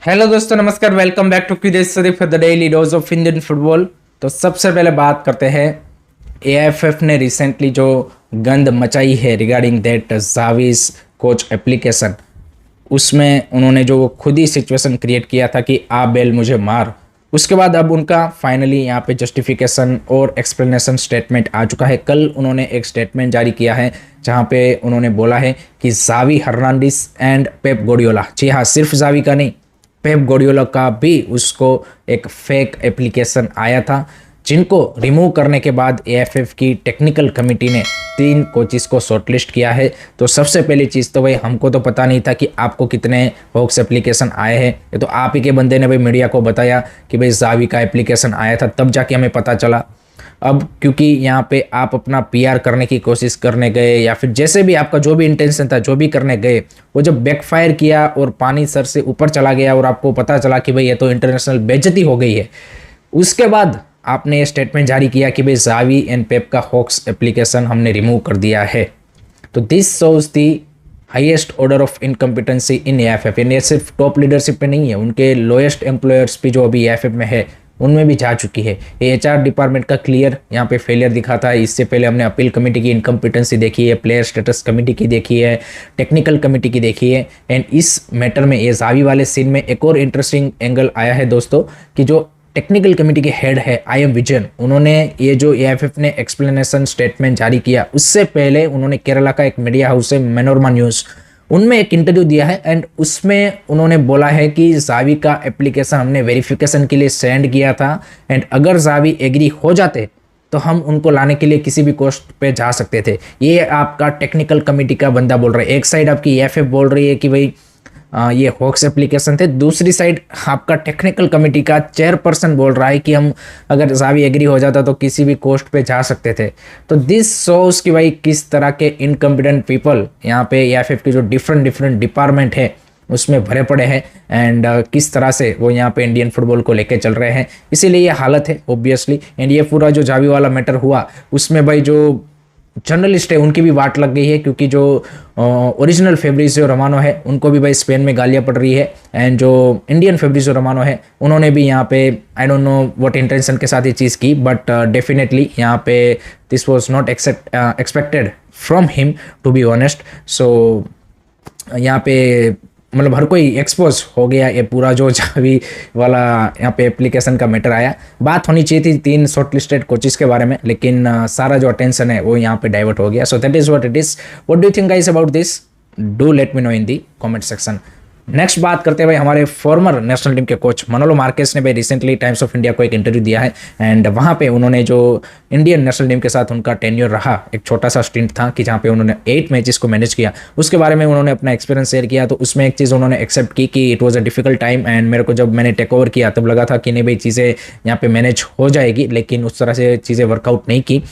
Hello दोस्तों, नमस्कार। Welcome back to quiz for the daily dose of Indian football. तो सबसे पहले बात करते हैं, एएफएफ ने रिसेंटली जो गंद मचाई है रिगार्डिंग दैट जाविस कोच एप्लीकेशन। उसमें उन्होंने जो खुद ही सिचुएशन क्रिएट किया था कि आ बेल मुझे मार। उसके बाद अब उनका फाइनली यहाँ पे जस्टिफिकेशन और एक्सप्लेनेशन स्टेटमेंट आ चुका है। कल उन्होंने एक स्टेटमेंट जारी किया है जहाँ पे उन्होंने बोला है कि जावी हर्नांडिस एंड पेप गोडियोला, जी हाँ, सिर्फ जावी का नहीं, पेप गोडियोला का भी उसको एक फेक एप्लीकेशन आया था, जिनको रिमूव करने के बाद एएफएफ की टेक्निकल कमेटी ने 3 कोचिस को शॉर्टलिस्ट किया है। तो सबसे पहली चीज़ तो भाई, हमको तो पता नहीं था कि आपको कितने हॉक्स एप्लीकेशन आए हैं। ये तो आप ही के बंदे ने भाई मीडिया को बताया कि भाई जावी का एप्लीकेशन आया था, तब जाके हमें पता चला। अब क्योंकि यहाँ पे आप अपना पीआर करने की कोशिश करने गए या फिर जैसे भी आपका जो भी इंटेंशन था, जो भी करने गए, वो जब बैकफायर किया और पानी सर से ऊपर चला गया और आपको पता चला कि भाई ये तो इंटरनेशनल बेइज्जती हो गई है, उसके बाद आपने ये स्टेटमेंट जारी किया कि भाई जावी एंड पेप का हॉक्स एप्लीकेशन हमने रिमूव कर दिया है। तो this shows the highest order of incompetency in AFF. ये सिर्फ टॉप लीडरशिप पे नहीं है, उनके लोएस्ट एम्प्लॉयर्स भी जो अभी एएफएफ में है उनमें भी जा चुकी है। ये एचआर डिपार्टमेंट का क्लियर यहाँ पे फेलियर दिखाता है। इससे पहले हमने अपील कमेटी की इनकम्पिटेंसी देखी है, प्लेयर स्टेटस कमेटी की देखी है, टेक्निकल कमेटी की देखी है। एंड इस मैटर में, ये जावी वाले सीन में एक और इंटरेस्टिंग एंगल आया है दोस्तों, कि जो टेक्निकल कमेटी के हेड है आई एम विजन, उन्होंने ये जो एएफएफ ने एक्सप्लेनेशन स्टेटमेंट जारी किया, उससे पहले उन्होंने केरला का एक मीडिया हाउस है मनोरमा न्यूज़, उनमें एक इंटरव्यू दिया है। एंड उसमें उन्होंने बोला है कि जावी का एप्लीकेशन हमने वेरिफिकेशन के लिए सेंड किया था, एंड अगर जावी एग्री हो जाते तो हम उनको लाने के लिए किसी भी कॉस्ट पे जा सकते थे। ये आपका टेक्निकल कमेटी का बंदा बोल रहा है। एक साइड आपकी एएफएफ बोल रही है कि भाई ये हॉक्स एप्लीकेशन थे, दूसरी साइड आपका टेक्निकल कमेटी का चेयरपर्सन बोल रहा है कि हम अगर जावी एग्री हो जाता तो किसी भी कोस्ट पे जा सकते थे। तो दिस शोज कि भाई किस तरह के इनकम्पिटेंट पीपल यहाँ पे एएफएफ के जो डिफरेंट डिपार्टमेंट है उसमें भरे पड़े हैं, एंड किस तरह से वो यहाँ पे इंडियन फुटबॉल को लेके चल रहे हैं। इसीलिए ये हालत है ऑब्वियसली। एंड ये पूरा जो जावी वाला मैटर हुआ, उसमें भाई जो जर्नलिस्ट है उनकी भी वाट लग गई है, क्योंकि जो ओरिजिनल फेब्रिजियो रोमानो है उनको भी भाई स्पेन में गालियाँ पड़ रही है, एंड जो इंडियन फेब्रिजियो रोमानो है उन्होंने भी यहाँ पे I don't know what intention के साथ ये चीज़ की, बट डेफिनेटली यहाँ पे this was not expected from him to be honest. So यहाँ पे मतलब हर कोई एक्सपोज हो गया, ये पूरा जो जावी वाला यहाँ पे एप्लीकेशन का मैटर आया। बात होनी चाहिए थी 3 शॉर्ट लिस्टेड कोचेस के बारे में, लेकिन सारा जो अटेंशन है वो यहाँ पे डाइवर्ट हो गया। So that is what it is. What do you think guys about this? Do let me know in the comment section. Next बात करते हैं भाई, हमारे फॉर्मर नेशनल टीम के कोच मनोलो मार्केस ने भाई रिसेंटली टाइम्स ऑफ इंडिया को एक इंटरव्यू दिया है, एंड वहाँ पे उन्होंने जो इंडियन नेशनल टीम के साथ उनका टेन्योर रहा, एक छोटा सा स्टिंट था कि जहाँ पे उन्होंने 8 मैचेस को मैनेज किया, उसके बारे में उन्होंने अपना एक्सपीरियंस शेयर किया। तो उसमें एक चीज़ उन्होंने एक्सेप्ट की कि it was a difficult time, and मेरे को जब मैंने टेक ओवर किया तब लगा था कि नहीं भाई चीज़ें यहाँ पे मैनेज हो जाएगी, लेकिन उस तरह से चीज़ें वर्कआउट नहीं की।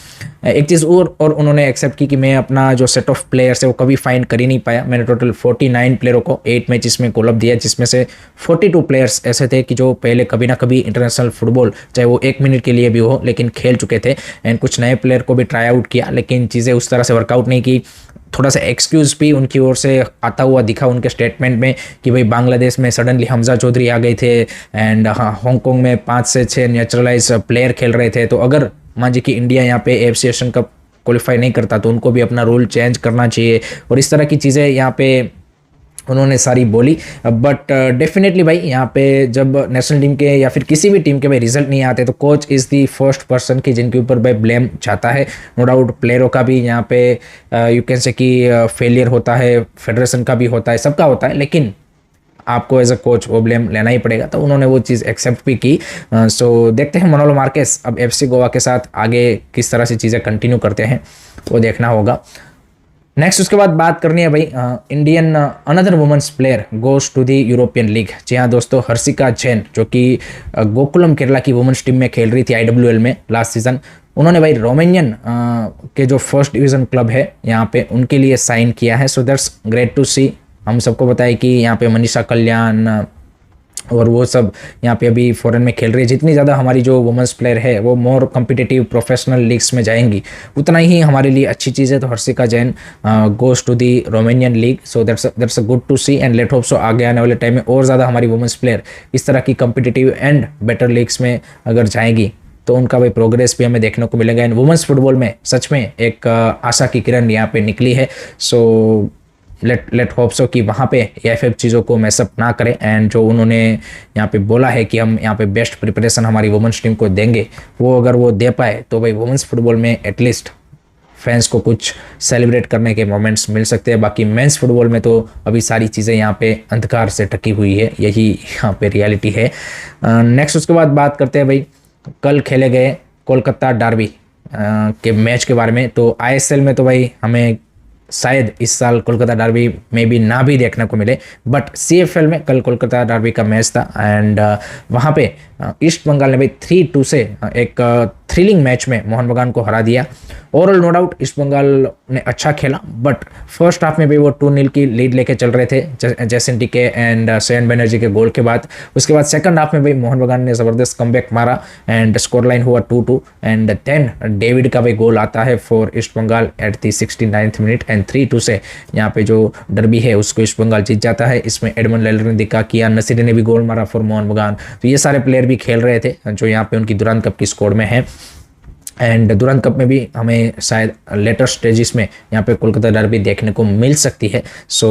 एक चीज़ और उन्होंने एक्सेप्ट की कि मैं अपना जो सेट ऑफ प्लेयर्स है वो कभी फाइंड कर ही नहीं पाया। मैंने टोटल 49 प्लेयरों को 8 मैचेस में कॉल अप दिया, जिसमें से 42 प्लेयर्स ऐसे थे कि जो पहले कभी ना कभी इंटरनेशनल फुटबॉल, चाहे वो 1 मिनट के लिए भी हो, लेकिन खेल चुके थे। एंड कुछ नए प्लेयर को भी ट्राई आउट किया, लेकिन चीज़ें उस तरह से वर्कआउट नहीं की। थोड़ा सा एक्सक्यूज़ भी उनकी ओर से आता हुआ दिखा उनके स्टेटमेंट में कि भाई बांग्लादेश में सडनली हमजा चौधरी आ गए थे, एंड हांगकॉन्ग में 5 से 6 नेचुरलाइज प्लेयर खेल रहे थे। तो अगर मान जी कि इंडिया यहाँ पे एफसी एशियन कप क्वालिफाई नहीं करता तो उनको भी अपना रूल चेंज करना चाहिए, और इस तरह की चीज़ें यहाँ पे उन्होंने सारी बोली। बट डेफिनेटली भाई यहाँ पे जब नेशनल टीम के या फिर किसी भी टीम के भाई रिजल्ट नहीं आते तो coach is the first person की जिनके ऊपर भाई ब्लेम जाता है। नो डाउट प्लेयरों का भी यहाँ पे यू कैन से कि फेलियर होता है, फेडरेशन का भी होता है, सबका होता है, लेकिन आपको एज अ कोच वो ब्लेम लेना ही पड़ेगा। तो उन्होंने वो चीज़ एक्सेप्ट भी की। सो देखते हैं मनोलो मार्केस अब एफसी गोवा के साथ आगे किस तरह से चीज़ें कंटिन्यू करते हैं, वो देखना होगा। नेक्स्ट उसके बाद बात करनी है भाई, Indian another women's player goes to the European league. जी हाँ दोस्तों, हर्षिका जैन जो कि गोकुलम केरला की वुमेंस टीम में खेल रही थी आईडब्ल्यूएल में लास्ट सीजन, उन्होंने भाई रोमेनियन के जो फर्स्ट डिवीज़न क्लब है यहाँ पे उनके लिए साइन किया है। सो दैट्स ग्रेट टू सी। हम सबको बताया कि यहाँ पे मनीषा कल्याण, और वो सब यहाँ पे अभी फॉरेन में खेल रही है। जितनी ज़्यादा हमारी जो वुमेंस प्लेयर है वो मोर कॉम्पिटिटिव प्रोफेशनल लीग्स में जाएंगी, उतना ही हमारे लिए अच्छी चीज़ है। तो Harshika Jain goes to the Romanian league, so that's a good to see and let hope so आगे आने वाले टाइम में और ज़्यादा हमारी वुमेंस प्लेयर इस तरह की कॉम्पिटिटिव एंड बेटर लीग्स में अगर जाएगी तो उनका भाई प्रोग्रेस भी हमें देखने को मिलेगा। एंड वुमेंस फुटबॉल में सच में एक आशा की किरण यहाँ पे निकली है। सो लेट होप सो कि वहाँ पे एएफएफ चीज़ों को मैसअप ना करें एंड जो उन्होंने यहाँ पे बोला है कि हम यहाँ पे बेस्ट प्रिपरेशन हमारी वुमेंस टीम को देंगे, वो अगर वो दे पाए तो भाई वुमेंस फुटबॉल में एटलीस्ट फैंस को कुछ सेलिब्रेट करने के मोमेंट्स मिल सकते हैं। बाकी मेंस फुटबॉल में तो अभी सारी चीज़ें यहाँ पे अंधकार से ढकी हुई है, यही यहाँ पे रियलिटी है। नेक्स्ट उसके बाद बात करते हैं भाई कल खेले गए कोलकाता डार्बी के मैच के बारे में। तो आईएसएल में तो भाई हमें शायद इस साल कोलकाता डार्बी में भी ना भी देखने को मिले, बट सीएफएल में कल कोलकाता डार्बी का मैच था एंड वहाँ पे ईस्ट बंगाल ने भाई 3-2 से एक थ्रिलिंग मैच में मोहन बगान को हरा दिया। Overall no doubt East Bengal ने अच्छा खेला, बट फर्स्ट हाफ में भी वो 2-0 की लीड लेके चल रहे थे जैसन टीके एंड सयन बनर्जी के गोल के बाद। उसके बाद सेकंड हाफ में भाई मोहन बगान ने ज़बरदस्त कमबैक मारा एंड स्कोर लाइन हुआ 2-2 एंड देन डेविड का भाई गोल आता है for East Bengal at the 69th minute and 3-2 से यहाँ पे जो डर्बी है उसको ईस्ट बंगाल जीत जाता है। इसमें एडमंड लेलर ने दिखा, किया नसीर ने भी गोल मारा फॉर मोहन बगान। तो ये सारे प्लेयर भी खेल रहे थे जो यहाँ पे उनकी दुरान कप की स्क्वाड में है एंड दुरान कप में भी हमें शायद लेटर स्टेजेस में यहाँ पे कोलकाता डर्बी देखने को मिल सकती है। So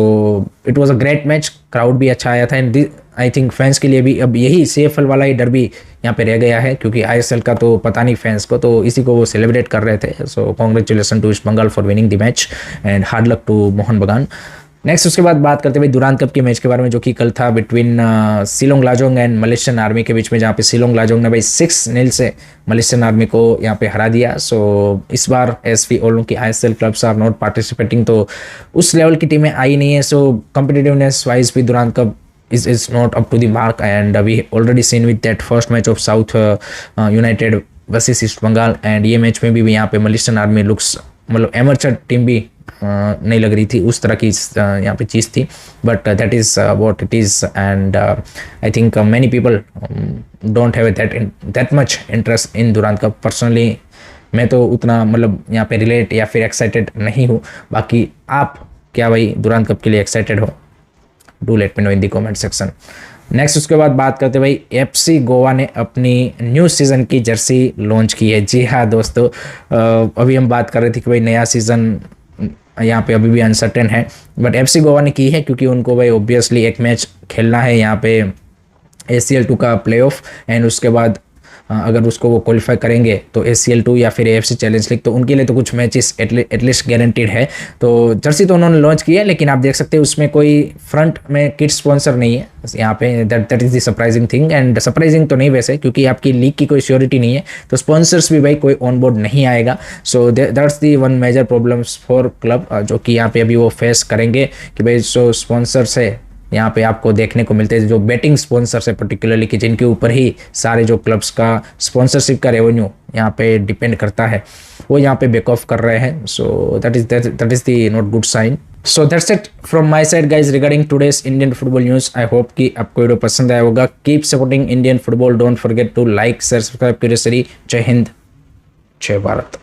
it was a great match, crowd भी अच्छा आया था एंड आई थिंक फैंस के लिए भी अब यही सीएफएल वाला ही डर्बी यहाँ पे रह गया है, क्योंकि आईएसएल का तो पता नहीं फैंस को, तो इसी को वो सेलिब्रेट कर रहे थे। So congratulation to East Bengal for winning the match and hard luck to Mohun Bagan. Next उसके बाद बात करते हैं दुरान कप के मैच के बारे में, जो कि कल था between Shillong Lajong and Malaysian army के बीच में, जहाँ पे शिलोंग लाजोंग ने भाई 6-0 से मलेशियन आर्मी को यहाँ पे हरा दिया। सो इस बार एस वी ओलों की ISL clubs are not participating, तो उस लेवल की टीमें आई नहीं है। सो कॉम्पिटिटिवनेस वाइज भी दुरान cup is not up to the mark and we already seen with that first match of South United versus East Bengal and ये मैच में भी यहाँ पे मलेशियन आर्मी लुक्स मतलब एमर्चर टीम भी नहीं लग रही थी, उस तरह की यहाँ पे चीज़ थी। But that is what it is and I think many people don't have that much interest in दुरान कप। पर्सनली मैं तो उतना मतलब यहाँ पे रिलेट या फिर एक्साइटेड नहीं हूँ। बाकी आप क्या भाई दुरान कप के लिए एक्साइटेड हो? Do let me know in the comment section. Next उसके बाद बात करते हैं भाई एफसी गोवा ने अपनी न्यू सीज़न की जर्सी लॉन्च की है। जी हाँ दोस्तों, अभी हम बात कर रहे थे कि भाई नया सीज़न यहाँ पे अभी भी अनसर्टेन है, बट एफसी गोवा ने की है क्योंकि उनको भाई ऑब्वियसली एक मैच खेलना है यहाँ पे ACL 2 का प्लेऑफ एंड उसके बाद अगर उसको वो क्वालिफाई करेंगे तो ACL 2 या फिर AFC चैलेंज लीग, तो उनके लिए तो कुछ मैचेस एटलीस्ट गारंटीड है। तो जर्सी तो उन्होंने लॉन्च की है, लेकिन आप देख सकते हैं उसमें कोई फ्रंट में किट स्पॉन्सर नहीं है यहाँ पे। That is the surprising thing, and surprising तो नहीं वैसे, क्योंकि आपकी लीग की कोई श्योरिटी नहीं है, तो स्पॉन्सर्स भी भाई कोई ऑन बोर्ड नहीं आएगा। So that's the one major problems for club, जो कि यहाँ पे अभी वो फेस करेंगे कि भाई जो स्पॉन्सर्स है यहाँ पे आपको देखने को मिलते हैं, जो बेटिंग स्पॉन्सर्स है पर्टिकुलरली, कि जिनके ऊपर ही सारे जो क्लब्स का स्पॉन्सरशिप का रेवेन्यू यहाँ पे डिपेंड करता है, वो यहाँ पे बैक ऑफ कर रहे हैं। So that is the not good sign. So that's it from my side guys regarding today's Indian football news. I hope कि आपको वीडियो पसंद आया होगा। Keep supporting Indian football, don't forget to like share subscribe curiously. जय हिंद, जय भारत।